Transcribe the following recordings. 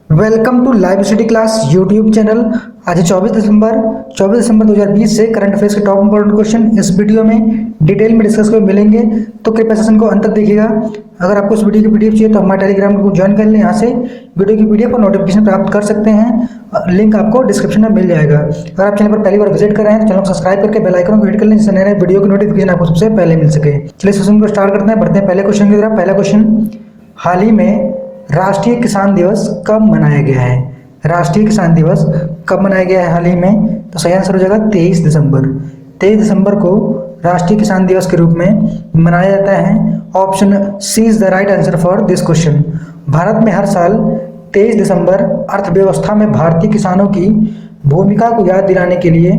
Welcome to live study class YouTube channel. आज है 24 दिसंबर 2020 से करंट अफेयर्स के टॉप इंपॉर्टेंट क्वेश्चन इस वीडियो में डिटेल में डिस्कस कर मिलेंगे, तो कृपया सेशन को अंत तक देखिएगा। अगर आपको इस वीडियो की पीडीएफ चाहिए तो हमारे टेलीग्राम ग्रुप ज्वाइन कर लें। यहाँ से वीडियो की पीडीएफ और नोटिफिकेशन प्राप्त कर सकते हैं। लिंक आपको डिस्क्रिप्शन में मिल जाएगा। अगर आप चैनल पर पहली बार विजिट कर रहे हैं तो चैनल को सब्सक्राइब करके बेल आइकन को हिट कर लें, जिससे नए नए वीडियो की नोटिफिकेशन आपको सबसे पहले मिल सके। चलिए सेशन को स्टार्ट करते हैं, बढ़ते हैं पहले क्वेश्चन की तरफ। पहला क्वेश्चन, हाल ही में राष्ट्रीय किसान दिवस कब मनाया गया है? राष्ट्रीय किसान दिवस कब मनाया गया है हाल ही में? तो सही आंसर हो जाएगा 23 दिसंबर। 23 दिसंबर को राष्ट्रीय किसान दिवस के रूप में मनाया जाता है। Option C is the right answer for this question. Bharat में हर साल 23 दिसंबर अर्थव्यवस्था में भारतीय किसानों की भूमिका को याद दिलाने के लिए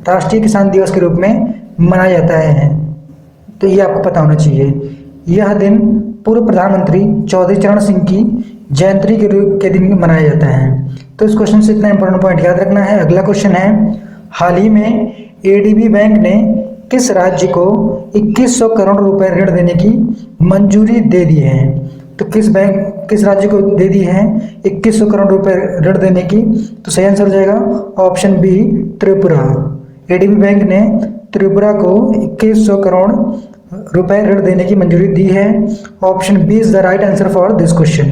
राष्ट्रीय किसान दिवस के रूप में मनाया जाता है। तो ये आपको पता होना चाहिए। यह दिन पूर्व प्रधानमंत्री चौधरी चरण सिंह की जयंती के दिन मनाया जाता है। तो इस क्वेश्चन से इतना इंपॉर्टेंट पॉइंट याद रखना है। अगला क्वेश्चन है, हाल ही में एडीबी बैंक ने किस राज्य को 2100 करोड़ रुपए ऋण देने की मंजूरी दे दी है? तो किस राज्य को दे दी है 2100 करोड़ रुपए ऋण देने की? तो सही आंसर हो जाएगा option B, Tripura. ADB bank ने त्रिपुरा को 2100 करोड़ रुपए ऋण देने की मंजूरी दी है। Option B is the right answer for this question.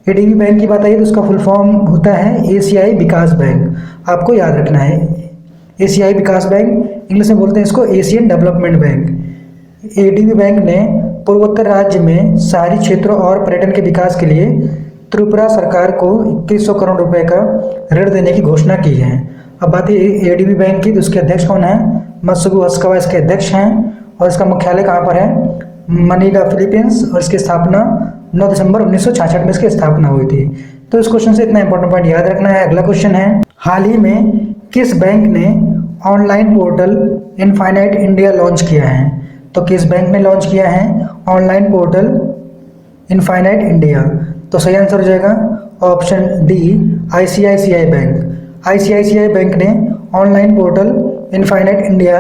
ADB bank की बात आई तो उसका फुल फॉर्म होता है एशियाई विकास बैंक। आपको याद रखना है, एशियाई विकास बैंक, इंग्लिश में बोलते हैं इसको Asian development bank. ADB bank ने पूर्वोत्तर राज्य में शहरी क्षेत्रों और पर्यटन के विकास के लिए त्रिपुरा सरकार को 2100 करोड़ रुपए का ऋण देने की घोषणा की है। अब बात है एडीबी बैंक की, तो उसके अध्यक्ष कौन है? मत्सुगु हसकावा इसके अध्यक्ष हैं। और इसका मुख्यालय कहाँ पर है? Manila, Philippines. और इसकी स्थापना 9 दिसंबर 1966 में इसकी स्थापना हुई थी। तो इस क्वेश्चन से इतना इंपॉर्टेंट पॉइंट याद रखना है। अगला क्वेश्चन है, हाल ही में किस बैंक ने online portal infinite India launch किया है? तो किस बैंक ने लॉन्च किया है ऑनलाइन पोर्टल इनफाइनाइट इंडिया? तो सही आंसर हो जाएगा option D, ICICI bank. ICICI bank ने online portal infinite India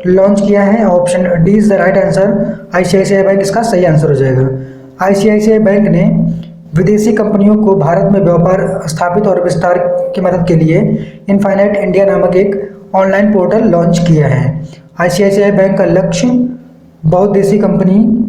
launch किया है। Option D is the right answer, ICICI bank इसका सही आंसर हो जाएगा। आईसीआईसीआई बैंक ने विदेशी कंपनियों को भारत में व्यापार स्थापित और विस्तार की मदद के लिए इनफाइनाइट इंडिया नामक एक ऑनलाइन पोर्टल लॉन्च किया है। आईसीआईसीआई बैंक का लक्ष्य बहुदेशी कंपनी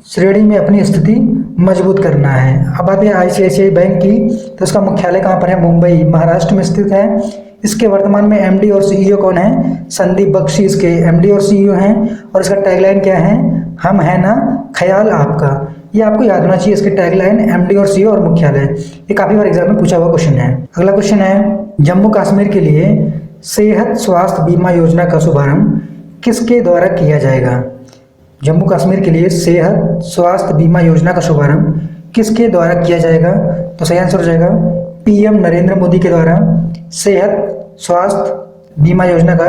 श्रेणी में अपनी स्थिति मजबूत करना है। अब बात है आईसीआईसीआई बैंक की, तो इसका मुख्यालय कहाँ पर है? मुंबई, महाराष्ट्र में स्थित है। इसके वर्तमान में एमडी और सीईओ कौन है? संदीप बख्शी इसके एमडी और सीईओ हैं। और इसका टैगलाइन क्या है? हम है ना, ख्याल आपका। ये आपको याद होना चाहिए, इसके टैगलाइन एमडी और सीईओ और मुख्यालय। ये काफी बार एग्जाम में पूछा हुआ क्वेश्चन है। अगला क्वेश्चन है, जम्मू कश्मीर के लिए सेहत स्वास्थ्य बीमा योजना का शुभारंभ किसके द्वारा किया जाएगा? जम्मू कश्मीर के लिए सेहत स्वास्थ्य बीमा योजना का शुभारंभ किसके द्वारा किया जाएगा? तो सही आंसर हो जाएगा पीएम नरेंद्र मोदी के द्वारा सेहत स्वास्थ्य बीमा योजना का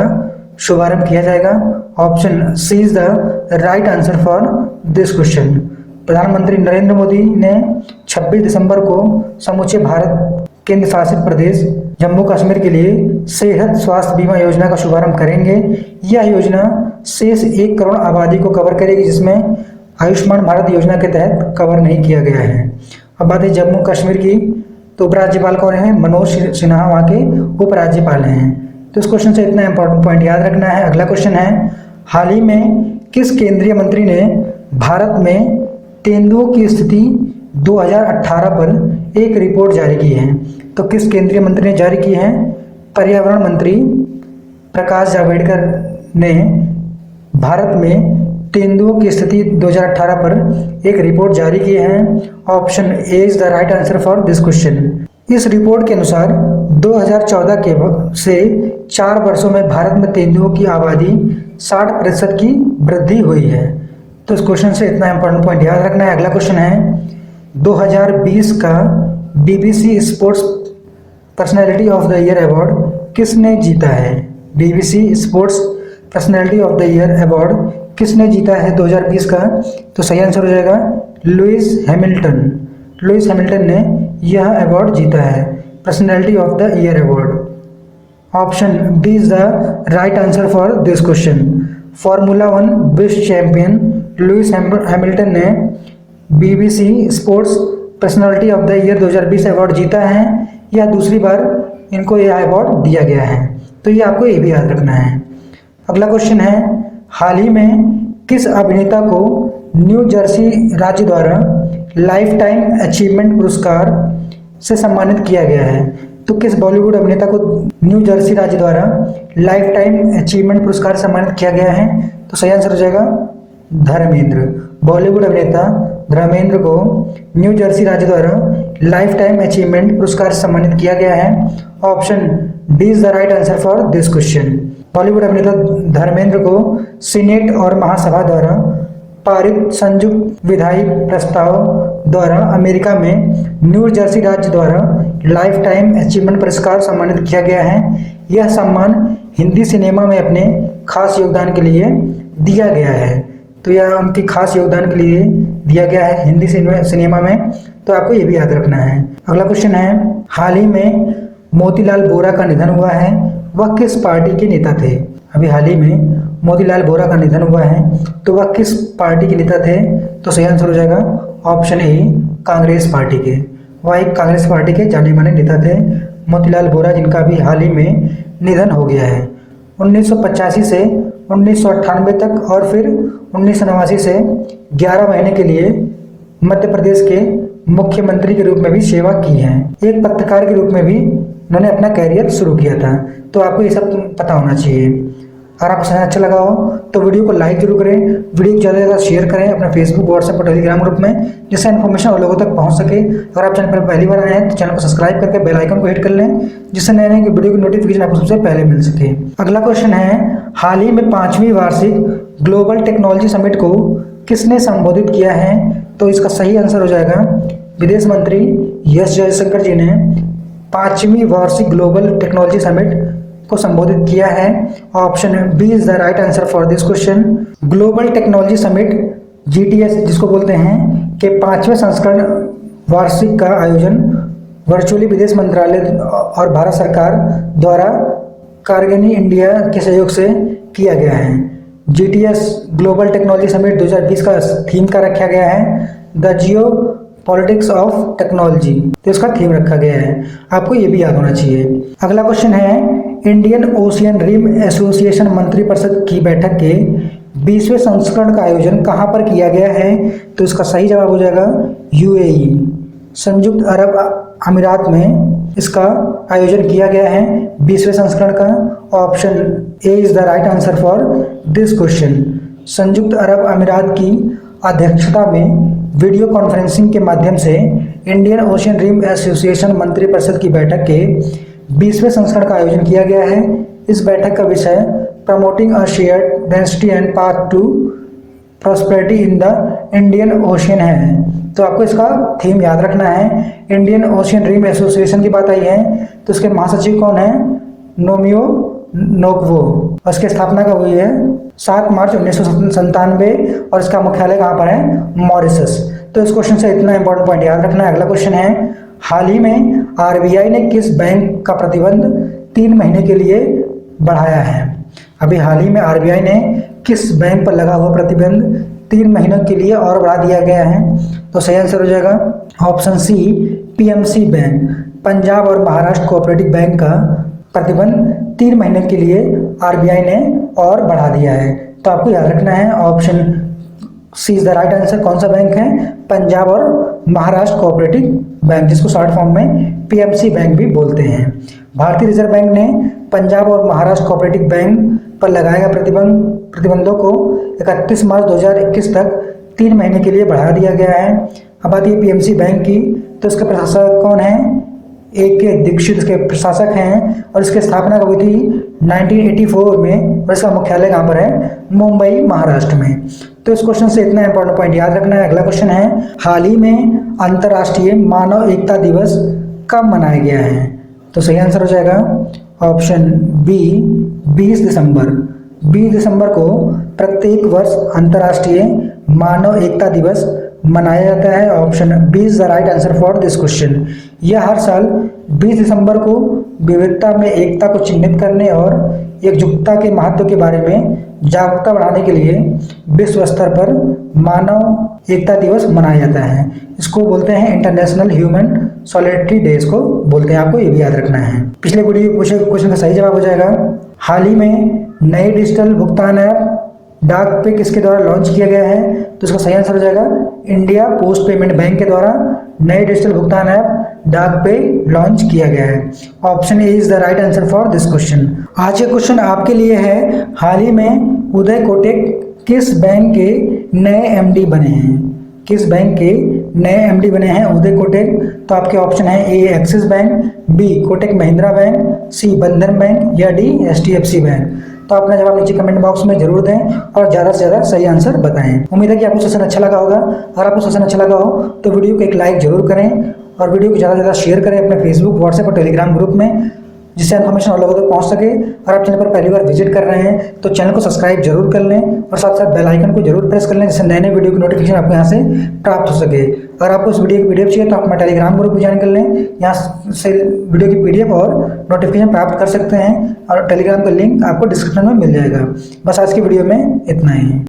शुभारंभ किया जाएगा। Option C is the right answer for this question. प्रधानमंत्री नरेंद्र मोदी ने 26 दिसंबर को समूचे भारत केंद्र शासित प्रदेश जम्मू कश्मीर के लिए सेहत स्वास्थ्य बीमा योजना का शुभारंभ करेंगे। यह योजना शेष 1 करोड़ आबादी को कवर करेगी, जिसमें आयुष्मान भारत योजना के तहत कवर नहीं किया गया है। अब बात है जम्मू कश्मीर की, तो उपराज्यपाल कौन है? मनोज सिन्हा वहाँ के उपराज्यपाल हैं। तो इस क्वेश्चन से इतना इंपॉर्टेंट पॉइंट याद रखना है। अगला क्वेश्चन है, हाल ही में किस केंद्रीय मंत्री ने भारत में तेंदुओं की स्थिति 2018 पर एक रिपोर्ट जारी की है? तो किस केंद्रीय मंत्री ने जारी की है? पर्यावरण मंत्री प्रकाश जावड़ेकर ने भारत में तेंदुओं की स्थिति 2018 पर एक रिपोर्ट जारी की है। Option A is the right answer for this question. इस रिपोर्ट के अनुसार 2014 के से 4 वर्षों में भारत में तेंदुओं की आबादी 60% की वृद्धि हुई है। तो इस क्वेश्चन से इतना इंपॉर्टेंट पॉइंट याद रखना है। अगला क्वेश्चन है, 2020 का BBC sports personality of the year award किसने जीता है? BBC sports personality of the year award किसने जीता है 2020 का? तो सही आंसर हो जाएगा लुइस हैमिल्टन। लुइस हैमिल्टन ने यह अवार्ड जीता है, personality of the year award. Option B is the right answer for this question. Formula 1 विश्व चैंपियन लुइस हैमिल्टन ने BBC sports personality of the year 2020 award जीता है या दूसरी बार इनको यह अवार्ड दिया गया है। तो ये आपको ये भी याद रखना है। अगला क्वेश्चन है, हाल ही में किस अभिनेता को न्यू जर्सी राज्य द्वारा लाइफ टाइम अचीवमेंट पुरस्कार से सम्मानित किया गया है? तो किस बॉलीवुड अभिनेता को न्यू जर्सी राज्य द्वारा लाइफ टाइम अचीवमेंट पुरस्कार से सम्मानित किया गया है? तो सही आंसर हो जाएगा धर्मेंद्र। बॉलीवुड अभिनेता धर्मेंद्र को न्यू जर्सी राज्य द्वारा लाइफ टाइम अचीवमेंट पुरस्कार से सम्मानित किया गया है। Option D is the right answer for this question. Bollywood अभिनेता धर्मेंद्र को सीनेट और महासभा द्वारा पारित संयुक्त विधायी प्रस्ताव द्वारा अमेरिका में न्यू जर्सी राज्य द्वारा लाइफ टाइम अचीवमेंट पुरस्कार सम्मानित किया गया है। यह सम्मान हिंदी सिनेमा में अपने खास योगदान के लिए दिया गया है। तो यह उनके खास योगदान के लिए दिया गया है हिंदी सिनेमा में। तो आपको ये भी याद रखना है। अगला क्वेश्चन है, हाल ही में मोतीलाल वोरा का निधन हुआ है, वह किस पार्टी के नेता थे? अभी हाल ही में मोतीलाल वोरा का निधन हुआ है, तो वह किस पार्टी के नेता थे? तो सही आंसर हो जाएगा ऑप्शन ए, कांग्रेस पार्टी के। वह एक कांग्रेस पार्टी के जाने माने नेता थे मोतीलाल वोरा, जिनका भी हाल ही में निधन हो गया है। 1985 से 1998 तक और फिर 1989 से 11 महीने के लिए मध्य प्रदेश के मुख्यमंत्री के रूप में भी सेवा की है। एक पत्रकार के रूप में भी उन्होंने अपना कैरियर शुरू किया था। तो आपको ये सब पता होना चाहिए। अगर आपको समझ अच्छा लगा हो तो वीडियो को लाइक जरूर करें, वीडियो को ज़्यादा से ज़्यादा शेयर करें अपने फेसबुक, व्हाट्सएप और टेलीग्राम ग्रुप में, जिससे इन्फॉर्मेशन और लोगों तक पहुंच सके। अगर आप चैनल पर पहली बार आए हैं तो चैनल को सब्सक्राइब करके बेल आइकन को हिट कर लें, जिससे नए नए वीडियो की नोटिफिकेशन आपको सबसे पहले मिल सके। अगला क्वेश्चन है, हाल ही में 5वीं वार्षिक ग्लोबल टेक्नोलॉजी समिट को किसने संबोधित किया है? तो इसका सही आंसर हो जाएगा विदेश मंत्री एस जयशंकर जी ने 5वीं वार्षिक ग्लोबल टेक्नोलॉजी समिट को संबोधित किया है। Option B is the right answer for this question. Global technology summit GTS जिसको बोलते हैं के 5वें संस्करण वार्षिक का आयोजन वर्चुअली विदेश मंत्रालय और भारत सरकार द्वारा कारगिनी इंडिया के सहयोग से किया गया है। GTS ग्लोबल टेक्नोलॉजी समिट 2020 का थीम का रखा गया है the Jio politics of technology. तो इसका थीम रखा गया है, आपको ये भी याद होना चाहिए। अगला क्वेश्चन है, इंडियन ओशियन रिम एसोसिएशन मंत्रिपरिषद की बैठक के 20वें संस्करण का आयोजन कहाँ पर किया गया है? तो इसका सही जवाब हो जाएगा UAE, संयुक्त अरब अमीरात में इसका आयोजन किया गया है 20वें संस्करण का। Option A is the right answer for this question. संयुक्त अरब अमीरात की अध्यक्षता में वीडियो कॉन्फ्रेंसिंग के माध्यम से इंडियन ओशियन रिम एसोसिएशन मंत्रिपरिषद की बैठक के 20वें संस्करण का आयोजन किया गया है। इस बैठक का विषय promoting a shared density and path to prosperity in the Indian Ocean है। तो आपको इसका थीम याद रखना है। इंडियन ओशियन रिम एसोसिएशन की बात आई है तो इसके महासचिव कौन है? नोमियो नोकवो। और इसकी स्थापना कब हुई है? 7 मार्च 1997 और इसका मुख्यालय कहाँ पर है? मॉरिशस। तो इस क्वेश्चन से इतना इंपॉर्टेंट पॉइंट याद रखना है। अगला क्वेश्चन है, हाल ही में RBI ने किस बैंक का प्रतिबंध 3 महीने के लिए बढ़ाया है? अभी हाल ही में RBI ने किस बैंक पर लगा हुआ प्रतिबंध 3 महीनों के लिए और बढ़ा दिया गया है? तो सही आंसर हो जाएगा option C, PMC bank. Punjab और महाराष्ट्र कोऑपरेटिव बैंक का प्रतिबंध 3 महीने के लिए RBI ने और बढ़ा दिया है। तो आपको याद रखना है option C is the right answer. कौन सा बैंक है? पंजाब और महाराष्ट्र कोऑपरेटिव बैंक, जिसको शॉर्ट फॉर्म में PMC बैंक भी बोलते हैं। भारतीय रिजर्व बैंक ने पंजाब और महाराष्ट्र कोऑपरेटिव बैंक पर लगाए गए प्रतिबंधों को 31 मार्च 2021 तक 3 महीने के लिए बढ़ा दिया गया है। अब बात ये PMC बैंक की, तो इसके प्रशासक कौन है? AK दीक्षित इसके प्रशासक हैं और इसकी स्थापना कब हुई थी? 1984 में। और इसका मुख्यालय कहाँ पर है? मुंबई, महाराष्ट्र में। तो इस क्वेश्चन से इतना इंपॉर्टेंट पॉइंट याद रखना है। अगला क्वेश्चन है, हाल ही में अंतर्राष्ट्रीय मानव एकता दिवस कब मनाया गया है? तो सही आंसर हो जाएगा ऑप्शन बी, 20 दिसंबर। 20 दिसंबर को प्रत्येक वर्ष अंतर्राष्ट्रीय मानव एकता दिवस मनाया जाता है? Option B is the right answer for this question. यह हर साल 20 दिसंबर को विविधता में एकता को चिन्हित करने और एकजुटता के महत्व के बारे में जागरूकता बढ़ाने के लिए विश्व स्तर पर मानव एकता दिवस मनाया जाता है। इसको बोलते हैं इंटरनेशनल ह्यूमन सॉलिडेरिटी डे, इसको बोलते हैं। आपको ये भी याद रखना है। पिछले वीडियो में पूछे क्वेश्चन का सही जवाब हो जाएगा, हाल ही में नए डिजिटल भुगतान ऐप डाक पे किसके द्वारा लॉन्च किया गया है? तो इसका सही आंसर हो जाएगा इंडिया पोस्ट पेमेंट बैंक के द्वारा नए डिजिटल भुगतान ऐप डाक पे लॉन्च किया गया है। Option A is the right answer for this question. आज का क्वेश्चन आपके लिए है, हाल ही में उदय कोटक किस बैंक के नए एमडी बने हैं? किस बैंक के नए एमडी बने हैं उदय कोटक? तो आपके ऑप्शन है A Axis bank, B Kotak Mahindra bank, C Bandhan bank या डी एचडीएफसी बैंक। तो अपना जवाब नीचे कमेंट बॉक्स में जरूर दें और ज़्यादा से ज़्यादा सही आंसर बताएं। उम्मीद है कि आपको सेशन अच्छा लगा होगा। अगर आपको सेशन अच्छा लगा हो तो वीडियो को एक लाइक जरूर करें और वीडियो को ज़्यादा से ज़्यादा शेयर करें अपने फेसबुक, व्हाट्सएप और टेलीग्राम ग्रुप में, जिससे इन्फॉर्मेशन और लोगों तक पहुंच सके। और आप चैनल पर पहली बार विजिट कर रहे हैं तो चैनल को सब्सक्राइब जरूर कर लें और साथ साथ बेल आइकन को जरूर प्रेस कर लें, जिससे नए नए वीडियो की नोटिफिकेशन आपको यहाँ से प्राप्त हो सके। अगर आपको इस वीडियो की पीडीएफ चाहिए तो आप अपना टेलीग्राम ग्रुप भी ज्वाइन कर लें, यहाँ से वीडियो की पीडीएफ और नोटिफिकेशन प्राप्त कर सकते हैं और टेलीग्राम का लिंक आपको डिस्क्रिप्शन में मिल जाएगा। बस आज की वीडियो में इतना ही।